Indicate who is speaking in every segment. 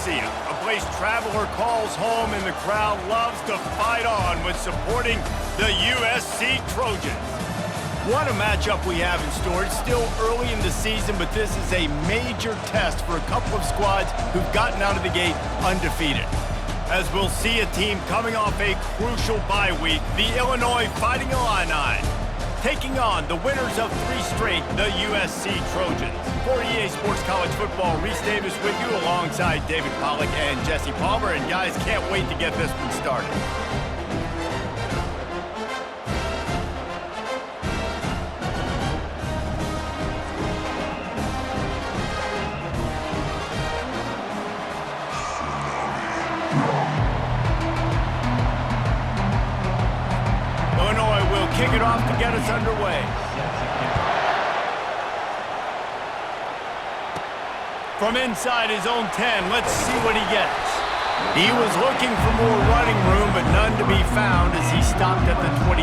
Speaker 1: Coliseum, a place traveler calls home and the crowd loves to fight on when supporting the USC Trojans. What a matchup we have in store. It's still early in the season, but this is a major test for a couple of squads who've gotten out of the gate undefeated. As we'll see a team coming off a crucial bye week, the Illinois Fighting Illini, taking on the winners of 3 straight, the USC Trojans. For EA Sports College Football, Reese Davis with you alongside David Pollack and Jesse Palmer. And guys, can't wait to get this one started. Illinois will kick it off to get us underway. From inside his own 10, let's see what he gets. He was looking for more running room, but none to be found as he stopped at the 23.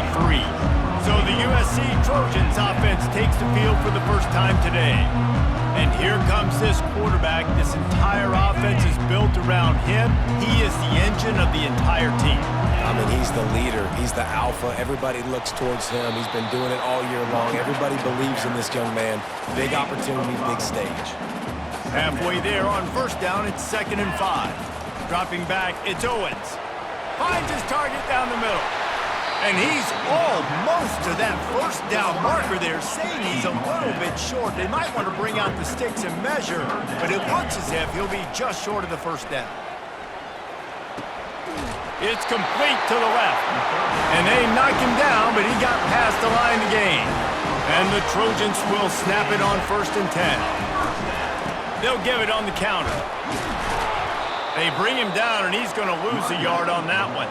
Speaker 1: So the USC Trojans offense takes the field for the first time today. And here comes this quarterback. This entire offense is built around him. He is the engine of the entire team.
Speaker 2: I mean, he's the leader. He's the alpha. Everybody looks towards him. He's been doing it all year long. Everybody believes in this young man. Big opportunity, big stage.
Speaker 1: Halfway there on first down, it's 2nd and 5. Dropping back, it's Owens. Finds his target down the middle. And he's almost to that first down marker there, saying he's a little bit short. They might want to bring out the sticks and measure, but it looks as if he'll be just short of the first down. It's complete to the left. And they knocked him down, but he got past the line to gain. And the Trojans will snap it on 1st and 10. They'll give it on the counter. They bring him down, and he's going to lose a yard on that one.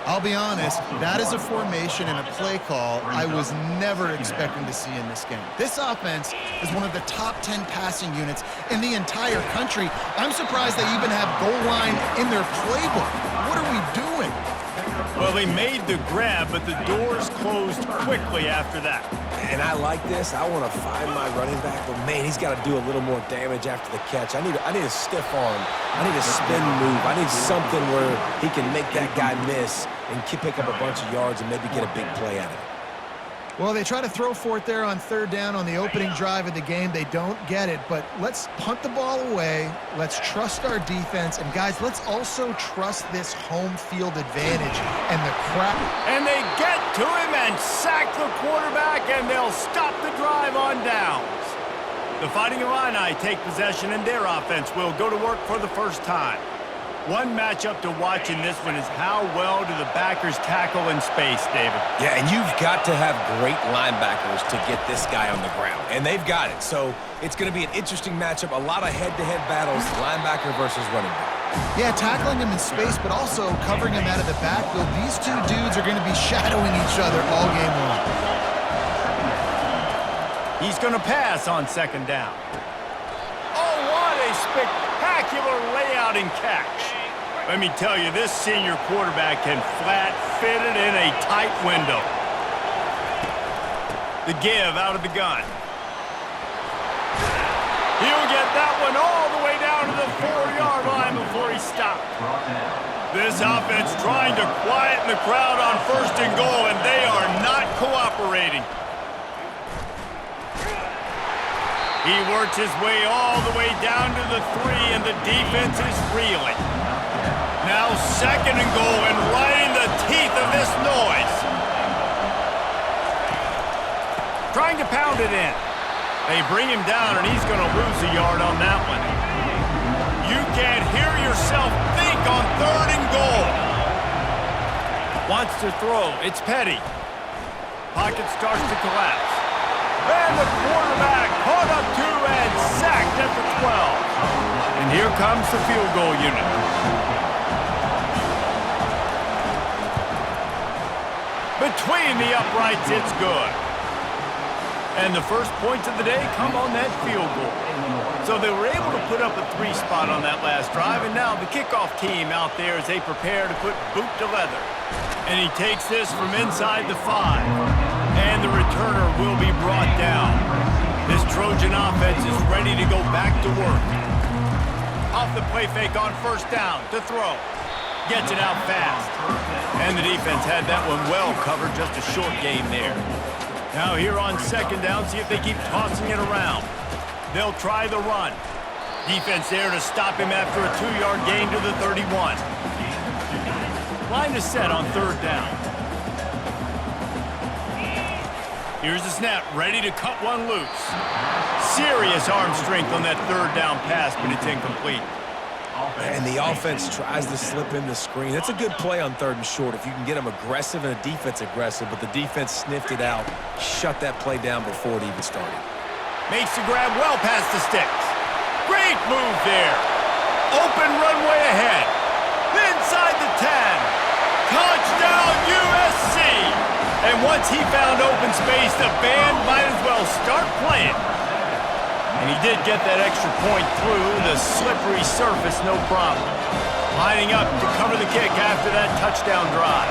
Speaker 3: I'll be honest, that is a formation and a play call I was never expecting to see in this game. This offense is one of the top 10 passing units in the entire country. I'm surprised they even have goal line in their playbook. What are we doing?
Speaker 1: Well, they made the grab, but the doors closed quickly after that.
Speaker 2: And I like this. I want to find my running back, but man, he's got to do a little more damage after the catch. I need a stiff arm. I need a spin move. I need something where he can make that guy miss and pick up a bunch of yards and maybe get a big play out of it.
Speaker 3: Well, they try to throw for it there on 3rd down on the opening drive of the game. They don't get it, but let's punt the ball away. Let's trust our defense. And, guys, let's also trust this home field advantage and the crowd.
Speaker 1: And they get to him and sack the quarterback, and they'll stop the drive on downs. The Fighting Illini take possession, and their offense will go to work for the first time. One matchup to watch in this one is how well do the backers tackle in space, David?
Speaker 2: Yeah, and you've got to have great linebackers to get this guy on the ground, and they've got it. So it's going to be an interesting matchup, a lot of head-to-head battles, linebacker versus running back.
Speaker 3: Yeah, tackling him in space, but also covering him out of the backfield. These two dudes are going to be shadowing each other all game long.
Speaker 1: He's going to pass on 2nd down. Oh, what a spectacular layout and catch. Let me tell you, this senior quarterback can flat fit it in a tight window. The give out of the gun. He'll get that one all the way down to the 4-yard line before he stopped. This offense trying to quieten the crowd on 1st and goal, and they are not cooperating. He works his way all the way down to the 3, and the defense is reeling. Now 2nd and goal, and right in the teeth of this noise. Trying to pound it in. They bring him down, and he's going to lose a yard on that one. You can't hear yourself think on 3rd and goal. Wants to throw. It's Petty. Pocket starts to collapse. And the quarterback caught up to and sacked at the 12. And here comes the field goal unit. Between the uprights, it's good. And the first points of the day come on that field goal. So they were able to put up a 3 spot on that last drive, and now the kickoff team out there as they prepare to put boot to leather. And he takes this from inside the 5. And the returner will be brought down. This Trojan offense is ready to go back to work. off the play fake on first down to throw. Gets it out fast. And the defense had that one well covered, just a short gain there. Now here on second down, see if they keep tossing it around. They'll try the run. Defense there to stop him after a 2-yard gain to the 31. Line is set on third down. Here's the snap, ready to cut one loose. Serious arm strength on that third down pass, but it's incomplete.
Speaker 2: And the offense tries to slip in the screen. That's a good play on third and short if you can get them aggressive and a defense aggressive, but the defense sniffed it out, shut that play down before it even started.
Speaker 1: Makes the grab well past the sticks. Great move there. Open runway ahead. Inside the 10. Touchdown USC. And once he found open space, the band might as well start playing. And he did get that extra point through the slippery surface, no problem. Lining up to cover the kick after that touchdown drive.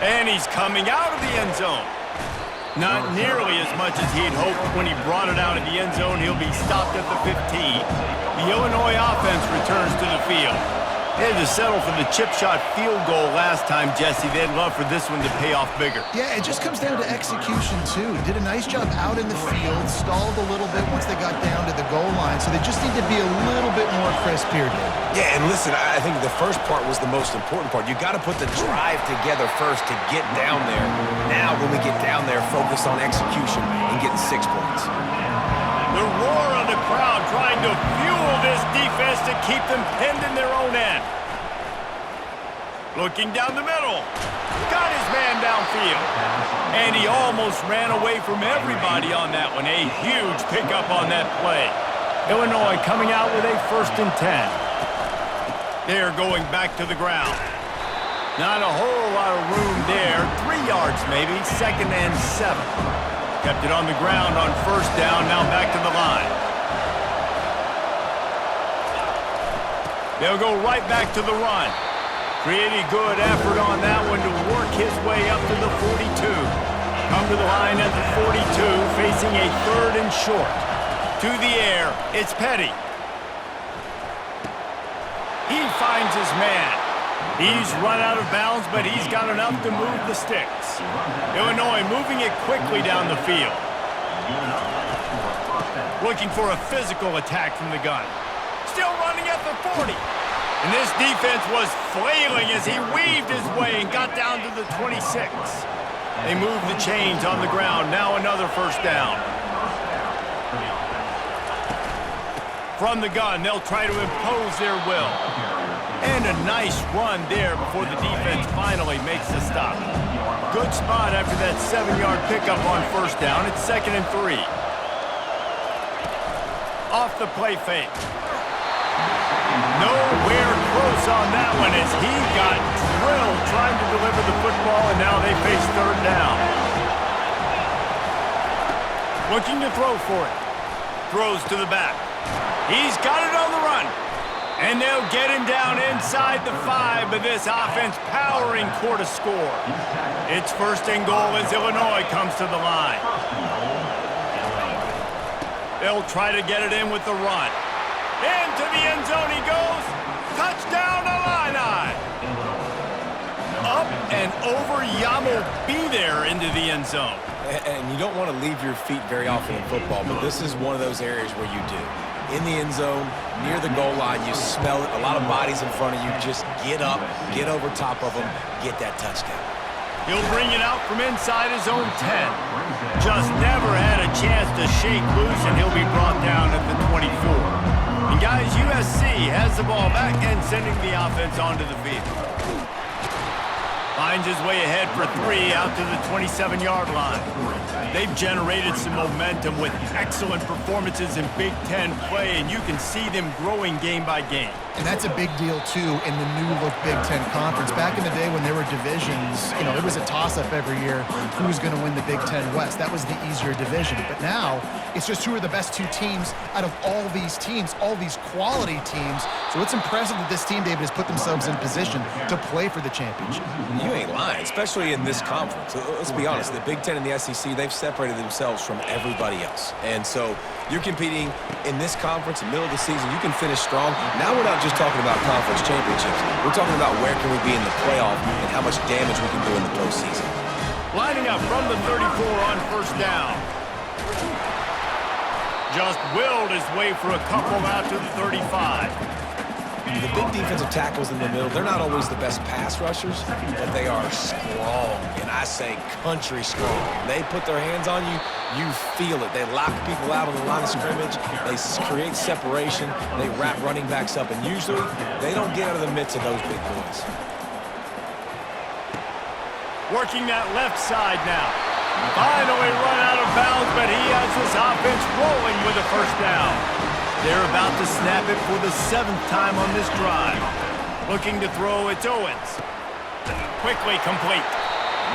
Speaker 1: And he's coming out of the end zone. Not nearly as much as he'd hoped when he brought it out of the end zone. He'll be stopped at the 15. The Illinois offense returns to the field. They had to settle for the chip shot field goal last time, Jesse. They'd love for this one to pay off bigger.
Speaker 3: Yeah, it just comes down to execution, too. Did a nice job out in the field, stalled a little bit once they got down to the goal line, so they just need to be a little bit more crisp here, Dave.
Speaker 2: Yeah, and listen, I think the first part was the most important part. You got to put the drive together first to get down there. Now, when we get down there, focus on execution and getting 6 points.
Speaker 1: The roar of the crowd trying to fuel this defense to keep them pinned in their own end. Looking down the middle. Got his man downfield. And he almost ran away from everybody on that one. A huge pickup on that play. Illinois coming out with a 1st and 10. They're going back to the ground. Not a whole lot of room there. 3 yards maybe. 2nd and 7. Kept it on the ground on first down, now back to the line. They'll go right back to the run. Pretty good effort on that one to work his way up to the 42. Come to the line at the 42, facing a 3rd and short. To the air, it's Petty. He finds his man. He's run out of bounds, but he's got enough to move the sticks. Illinois moving it quickly down the field. Looking for a physical attack from the gun. Still running at the 40. And this defense was flailing as he weaved his way and got down to the 26. They moved the chains on the ground. Now another first down. From the gun, they'll try to impose their will. And a nice run there before the defense finally makes the stop. Good spot after that 7-yard pickup on first down. It's 2nd and 3. Off the play fake. Nowhere close on that one as he got drilled trying to deliver the football, and now they face 3rd down. Looking to throw for it. Throws to the back. He's got it on the run. And they'll get him down inside the 5, but this offense powering toward a score. It's 1st and goal as Illinois comes to the line. They'll try to get it in with the run. Into the end zone he goes. Touchdown Illini. Up and over Yamo be there into the end zone.
Speaker 2: And you don't want to leave your feet very often in football, but this is one of those areas where you do. In the end zone, near the goal line, you smell it. A lot of bodies in front of you. Just get up, get over top of them, get that touchdown.
Speaker 1: He'll bring it out from inside his own 10. Just never had a chance to shake loose, and he'll be brought down at the 24. And guys, USC has the ball back and sending the offense onto the field. Finds his way ahead for 3 out to the 27-yard line. They've generated some momentum with excellent performances in Big Ten play, and you can see them growing game by game.
Speaker 3: And that's a big deal, too, in the new-look Big Ten Conference. Back in the day when there were divisions, you know, it was a toss-up every year who was going to win the Big Ten West. That was the easier division. But now, it's just who are the best 2 teams out of all these teams, all these quality teams. So it's impressive that this team, David, has put themselves in position to play for the championship.
Speaker 2: ain't lying, especially in this conference. Let's be honest, the Big Ten and the SEC, they've separated themselves from everybody else. And so you're competing in this conference, in the middle of the season, you can finish strong. Now we're not just talking about conference championships. We're talking about where can we be in the playoff and how much damage we can do in the postseason.
Speaker 1: Lining up from the 34 on first down. Just willed his way for a couple out to the 35.
Speaker 2: The big defensive tackles in the middle, they're not always the best pass rushers, but they are strong, and I say country strong. They put their hands on you, you feel it. They lock people out on the line of scrimmage. They create separation. They wrap running backs up, and usually they don't get out of the midst of those big boys.
Speaker 1: Working that left side now. Finally run out of bounds, but he has his offense rolling with a first down. They're about to snap it for the 7th time on this drive. Looking to throw, it's Owens. Quickly complete.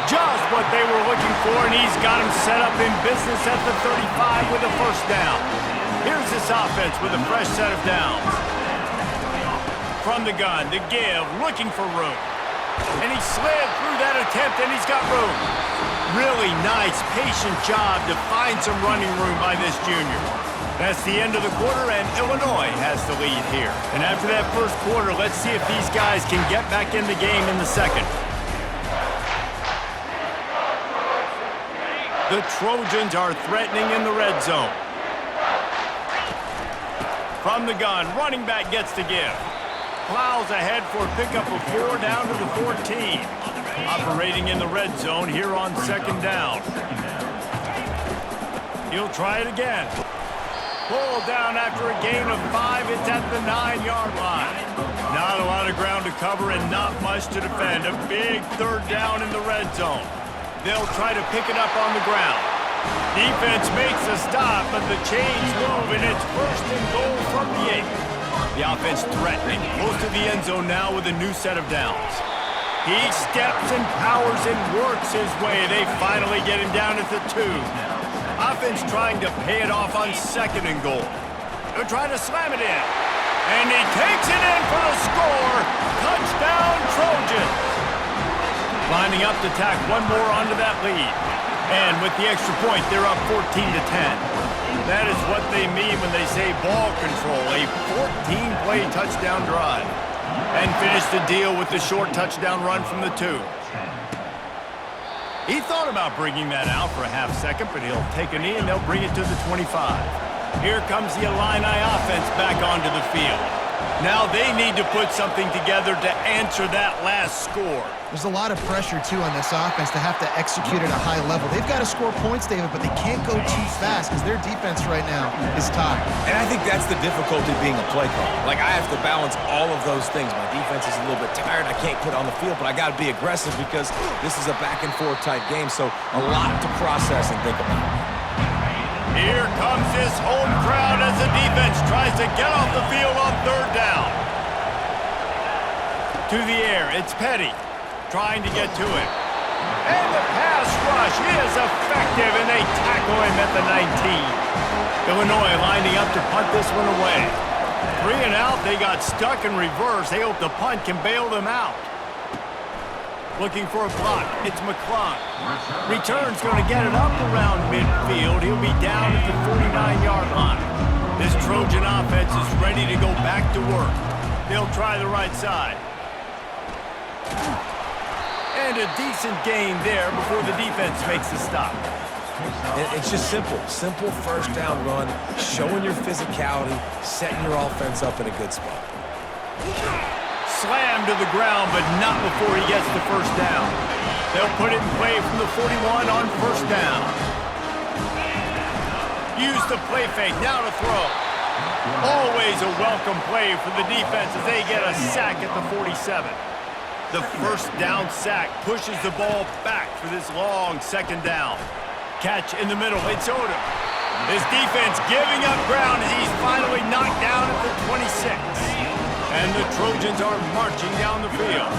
Speaker 1: Just what they were looking for, and he's got him set up in business at the 35 with a first down. Here's this offense with a fresh set of downs. From the gun, the give, looking for room. And he slid through that attempt, and he's got room. Really nice, patient job to find some running room by this junior. That's the end of the quarter, and Illinois has the lead here. And after that first quarter, let's see if these guys can get back in the game in the second. The Trojans are threatening in the red zone. From the gun, running back gets to give. Plows ahead for a pickup of 4 down to the 14. Operating in the red zone here on second down. He'll try it again. Pulled down after a gain of 5. It's at the 9-yard line. Not a lot of ground to cover and not much to defend. A big third down in the red zone. They'll try to pick it up on the ground. Defense makes a stop, but the chains move, and it's first and goal from the 8. The offense threatening. Close to the end zone now with a new set of downs. He steps and powers and works his way. They finally get him down at the 2. Offense trying to pay it off on second and goal. They're trying to slam it in. And he takes it in for the score. Touchdown, Trojans. Lining up to tack one more onto that lead. And with the extra point, they're up 14-10. That is what they mean when they say ball control. A 14-play touchdown drive. And finish the deal with the short touchdown run from the 2. He thought about bringing that out for a half second, but he'll take a knee and they'll bring it to the 25. Here comes the Illini offense back onto the field. Now they need to put something together to answer that last score.
Speaker 3: There's a lot of pressure, too, on this offense to have to execute at a high level. They've got to score points, David, but they can't go too fast because their defense right now is tied.
Speaker 2: And I think that's the difficulty being a play caller. Like, I have to balance all of those things. My defense is a little bit tired. I can't put it on the field, but I got to be aggressive because this is a back-and-forth type game, so a lot to process and think about.
Speaker 1: Here comes this home crowd as the defense tries to get off the field on third down. To the air, it's Petty trying to get to him. And the pass rush is effective, and they tackle him at the 19. Illinois lining up to punt this one away. 3 and out, they got stuck in reverse. They hope the punt can bail them out. Looking for a block, it's McClung. Return's going to get it up around midfield. He'll be down at the 49-yard line. This Trojan offense is ready to go back to work. They'll try the right side. And a decent gain there before the defense makes a stop.
Speaker 2: It's just simple. Simple first down run, showing your physicality, setting your offense up in a good spot.
Speaker 1: Slammed to the ground, but not before he gets the first down. They'll put it in play from the 41 on first down. Use the play fake, now to throw. Always a welcome play for the defense as they get a sack at the 47. The first down sack pushes the ball back for this long second down. Catch in the middle, it's Odom. His defense giving up ground as he's finally knocked down at the 26. And the Trojans are marching down the field.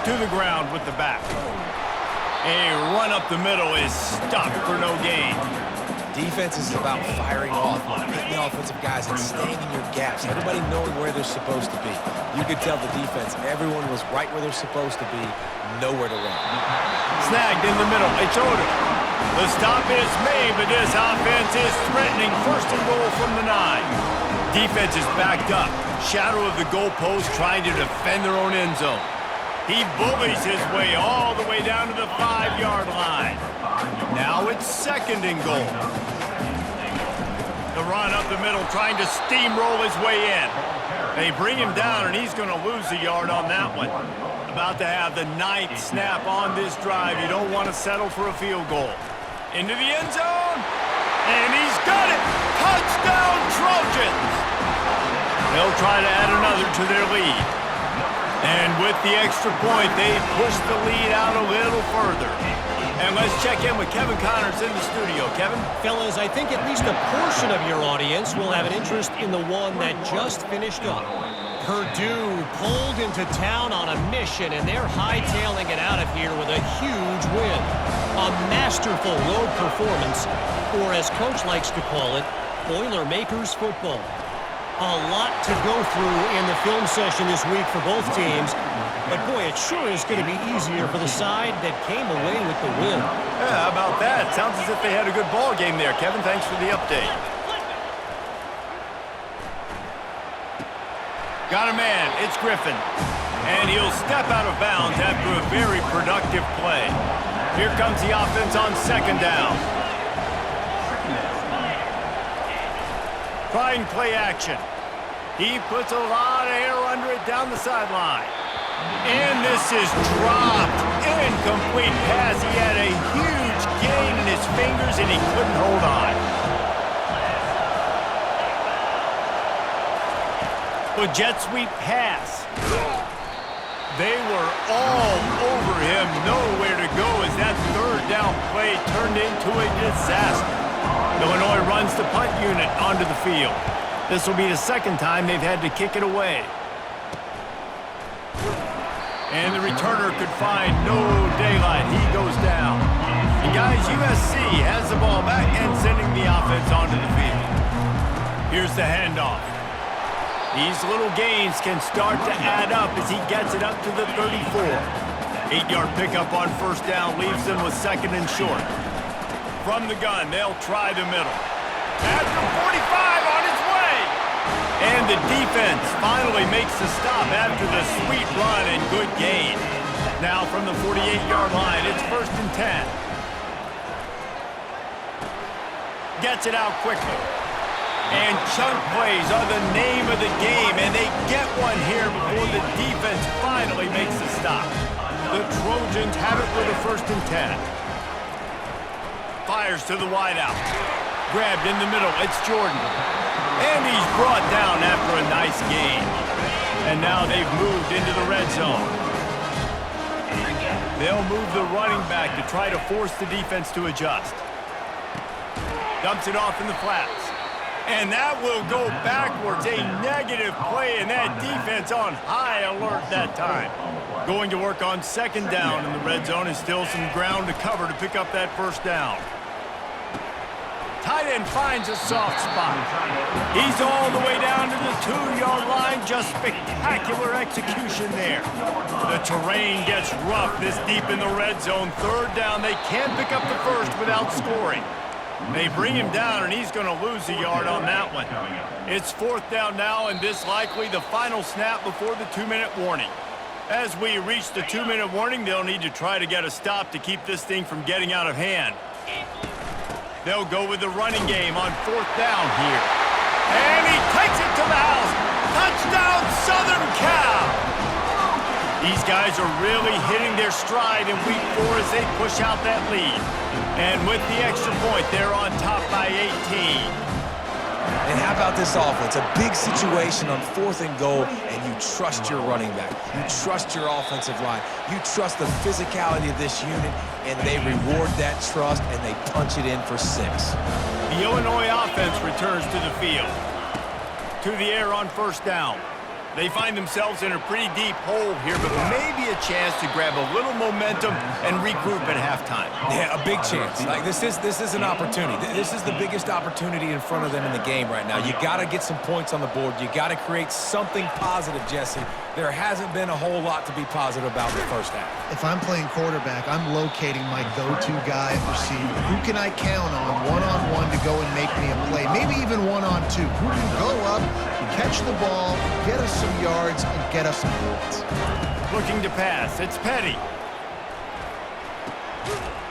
Speaker 1: To the ground with the back. A run up the middle is stopped for no gain.
Speaker 2: Defense is about firing off, hitting the offensive guys, and staying in your gaps. Everybody knowing where they're supposed to be. You could tell the defense, everyone was right where they're supposed to be, nowhere to run.
Speaker 1: Snagged in the middle. It's Oda. The stop is made, but this offense is threatening. First and goal from the 9. Defense is backed up. Shadow of the goalpost trying to defend their own end zone. He bullies his way all the way down to the 5-yard line. Now it's second and goal. The run up the middle trying to steamroll his way in. They bring him down, and he's going to lose a yard on that one. About to have the 9th snap on this drive. You don't want to settle for a field goal. Into the end zone, and he's got it! Touchdown, Trojans! They'll try to add another to their lead. And with the extra point, they push the lead out a little further. And let's check in with Kevin Connors in the studio. Kevin?
Speaker 4: Fellas, I think at least a portion of your audience will have an interest in the one that just finished up. Purdue pulled into town on a mission, and they're hightailing it out of here with a huge win. A masterful road performance, or as Coach likes to call it, Boilermakers football. A lot to go through in the film session this week for both teams, but boy, it sure is going to be easier for the side that came away with the win.
Speaker 1: Yeah, how about that? Sounds as if they had a good ball game there. Kevin, thanks for the update. Got a man, it's Griffin. And he'll step out of bounds after a very productive play. Here comes the offense on second down. Trying play action. He puts a lot of air under it down the sideline. And this is dropped. Incomplete pass. He had a huge gain in his fingers, and he couldn't hold on. A jet sweep pass. They were all over him. Nowhere to go as that third down play turned into a disaster. Illinois runs the punt unit onto the field. This will be the second time they've had to kick it away. And the returner could find no daylight. He goes down. And guys, USC has the ball back and sending the offense onto the field. Here's the handoff. These little gains can start to add up as he gets it up to the 34. 8-yard pickup on first down leaves them with second and short. From the gun, they'll try the middle. After 45 on his way. And the defense finally makes the stop after the sweet run and good gain. Now from the 48-yard line, it's first and 10. Gets it out quickly. And chunk plays are the name of the game, and they get one here before the defense finally makes the stop. The Trojans have it for the first and 10. Fires to the wideout. Grabbed in the middle, it's Jordan. And he's brought down after a nice gain. And now they've moved into the red zone. They'll move the running back to try to force the defense to adjust. Dumps it off in the flats. And that will go backwards. A negative play, and that defense on high alert that time. Going to work on second down in the red zone, and still some ground to cover to pick up that first down. Tight end finds a soft spot. He's all the way down to the 2-yard line. Just spectacular execution there. The terrain gets rough this deep in the red zone. Third down, they can't pick up the first without scoring. They bring him down, and he's going to lose a yard on that one. It's fourth down now, and this likely the final snap before the 2-minute warning. As we reach the 2-minute warning, they'll need to try to get a stop to keep this thing from getting out of hand. They'll go with the running game on fourth down here. And he takes it to the house. Touchdown, Southern Cal! These guys are really hitting their stride in week 4 as they push out that lead. And with the extra point, they're on top by 18.
Speaker 2: And how about this offense? A big situation on 4th and goal, and you trust your running back. You trust your offensive line. You trust the physicality of this unit, and they reward that trust, and they punch it in for 6.
Speaker 1: The Illinois offense returns to the field. To the air on first down. They find themselves in a pretty deep hole here, but maybe a chance to grab a little momentum and regroup at halftime.
Speaker 2: Yeah, a big chance. Like, this is an opportunity. This is the biggest opportunity in front of them in the game right now. You got to get some points on the board. You got to create something positive, Jesse. There hasn't been a whole lot to be positive about in the first half.
Speaker 3: If I'm playing quarterback, I'm locating my go-to guy at receiver. Who can I count on one-on-one to go and make me a play? Maybe even one-on-two. Who can go up, catch the ball, get us some yards, and get us some points?
Speaker 1: Looking to pass. It's Petty.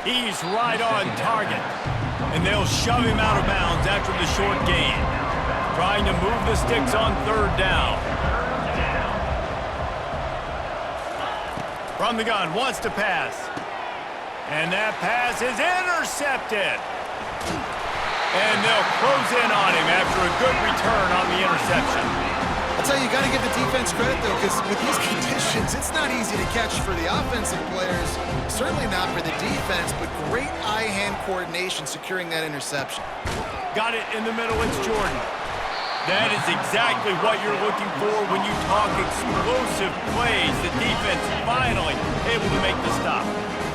Speaker 1: He's right on target. And they'll shove him out of bounds after the short gain. Trying to move the sticks on third down. From the gun, wants to pass. And that pass is intercepted. And they'll close in on him after a good return on the interception.
Speaker 3: I'll tell you, you got to give the defense credit, though, because with these conditions, it's not easy to catch for the offensive players. Certainly not for the defense, but great eye-hand coordination securing that interception.
Speaker 1: Got it in the middle, it's Jordan. That is exactly what you're looking for when you talk explosive plays. The defense finally able to make the stop.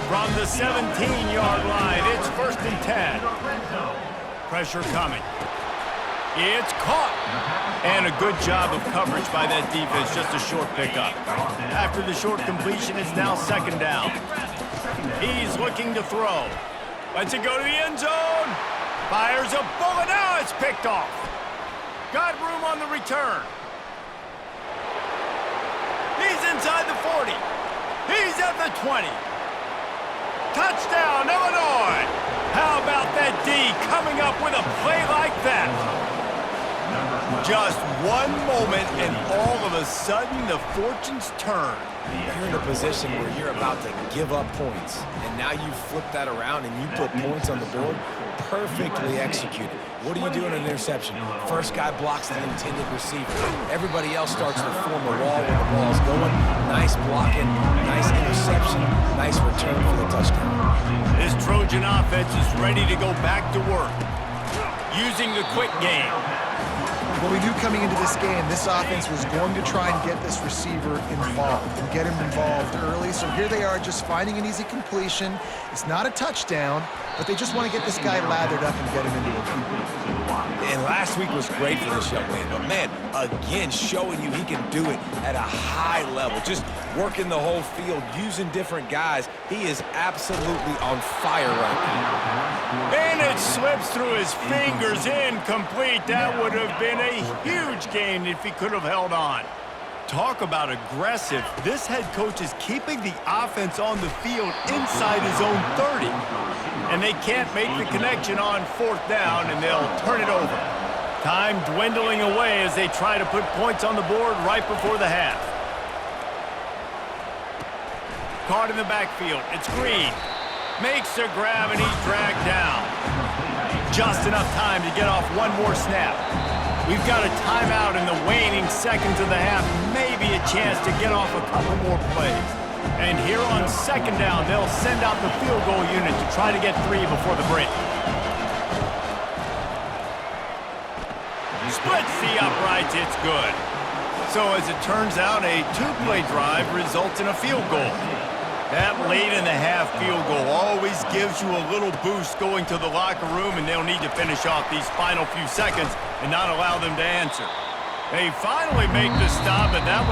Speaker 1: From the 17-yard line, it's 1st and 10. Pressure coming. It's caught. And a good job of coverage by that defense, just a short pickup. After the short completion, it's now 2nd down. He's looking to throw. Lets it go to the end zone. Fires a bullet. Now it's picked off. Got room on the return. He's inside the 40. He's at the 20. Touchdown, Illinois. How about that D coming up with a play like that? Just one moment, and all of a sudden, the fortunes turn.
Speaker 2: You're in a position where you're about to give up points, and now you flip that around and you put points on the board. Perfectly executed. What do you do in an interception? First guy blocks the intended receiver. Everybody else starts to form a wall when the ball's going. Nice blocking, nice interception, nice return for the touchdown.
Speaker 1: This Trojan offense is ready to go back to work, using the quick game.
Speaker 3: Well, we knew coming into this game, this offense was going to try and get this receiver involved and get him involved early. So here they are just finding an easy completion. It's not a touchdown, but they just want to get this guy lathered up and get him into a game.
Speaker 2: And last week was great for this young man. But, man, again, showing you he can do it at a high level. Just working the whole field, using different guys. He is absolutely on fire right now.
Speaker 1: And it slips through his fingers, incomplete. That would have been a huge gain if he could have held on. Talk about aggressive. This head coach is keeping the offense on the field inside his own 30. And they can't make the connection on 4th down, and they'll turn it over. Time dwindling away as they try to put points on the board right before the half. Caught in the backfield. It's Green. Makes the grab, and he's dragged down. Just enough time to get off one more snap. We've got a timeout in the waning seconds of the half. Maybe a chance to get off a couple more plays. And here on 2nd down, they'll send out the field goal unit to try to get 3 before the break. Splits the uprights. It's good. So as it turns out, a 2-play drive results in a field goal. That late in the half field goal always gives you a little boost going to the locker room, and they'll need to finish off these final few seconds and not allow them to answer. They finally make the stop, but that one